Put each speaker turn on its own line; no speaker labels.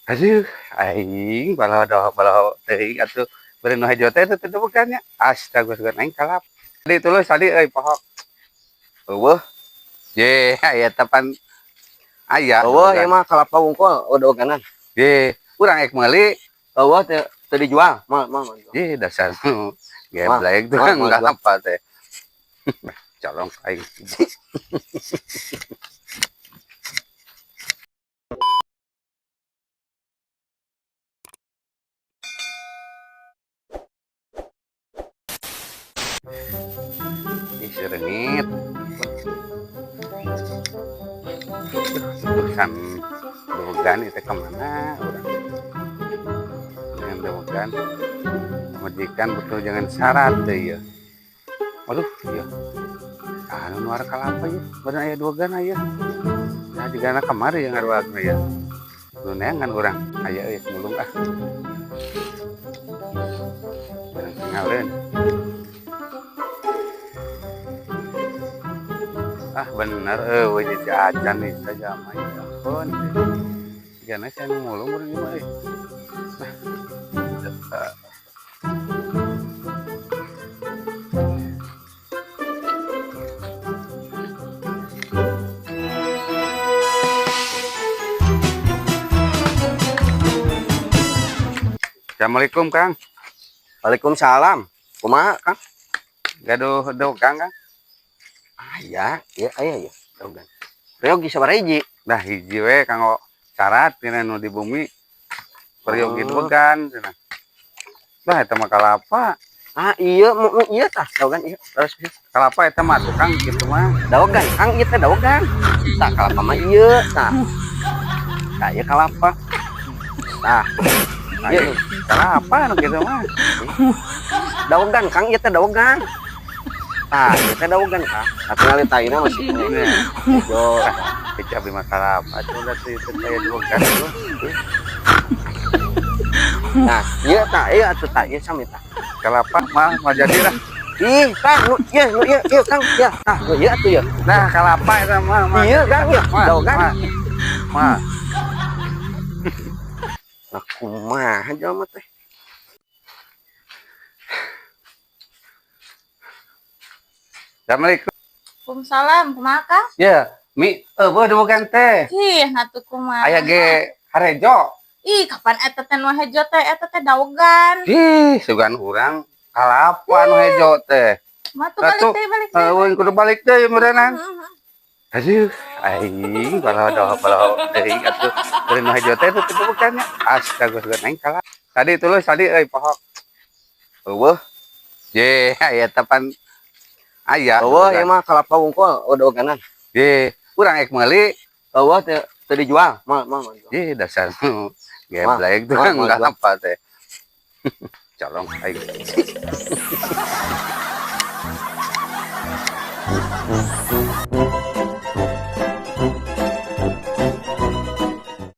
Aduh, aing balau teuing atuh bari nu hejo teh teu bukan nya. Astaga aing kalap. Tadi tuluy tadi euy poho. Eueuh. Ye, aya tepan aya.
Eueuh ieu mah kalapa wungkul odoganan.
Ye, urang ek meuli.
Eueuh teu dijual. Mal.
Ye, dasar geblek tuh enggak apa teh. Colong aing. Ih, serengit. Tulisan dogan itu kemana orang dengan dogan majikan betul jangan syarat deh ya. Waduh ya anu nuar kalapa ya bener aya dogan aya nah juga anak kemari yang ngaruhna ya lunengan orang aya mulung barang tinggalin bener wajah jajan nih saja mah ya ampun gana saya mulung urang gimana Assalamualaikum Kang.
Waalaikumsalam. Kumaha Kang?
Gaduh dogang Kang.
Aya dogan. Ryogi sabaraha hiji?
Dah hiji we kanggo syarat tina nu di bumi. Peryogi dogan cenah. Dah eta mah kalapa.
Iya tah dogan ieu. Terus
Kalapa eta mah tukang kitu mah.
dogan Kang ieu teh dogan. Tah kalapa mah ieu tah. Tah ieu kalapa. Tah.
Ieu kalapa nu kitu mah.
Dogan Kang ieu teh dogan. Tah ieu teh dogan Kang. Tinggal taina masih ini. Jo,
Kecap di mah kalapa coba teh teh dogan tuh.
Nah, ieu tah ieu atuh tah ieu sami tah.
Kalapa mah jadi lah.
Ih, Kang, ieu Kang, ya, tah, ieu atuh ya.
Nah, kalapa eta mah.
Ieu Kang, ya, dogan.
Mah.
Nah, kumaha jalma teh?
Assalamualaikum.
Waalaikumsalam, kumaha Kang?
Ya, mi eueuh dogan teh.
Ih, natu kumaha.
Aya ge harejo.
Ih, kapan eta teh nu hejo teh eta teh daogan.
Ih, sugan urang kalapa nu hejo teh.
Mah tuh balik teh.
Eueuh kudu balik deui meureunana. Aduh, aing balau teuing atuh bari nu hejo teh teu bukan nya. Astaga aing kalap. Tadi tuluy tadi euy poho. Eueuh. Ye, aya tepan aya.
Eueuh ieu mah kalapa wungkul odoganan.
Ye, urang ek meuli.
Eueuh teu dijual. Mal.
Ye, dasar geblek tuh enggak apa teh. Colong aing.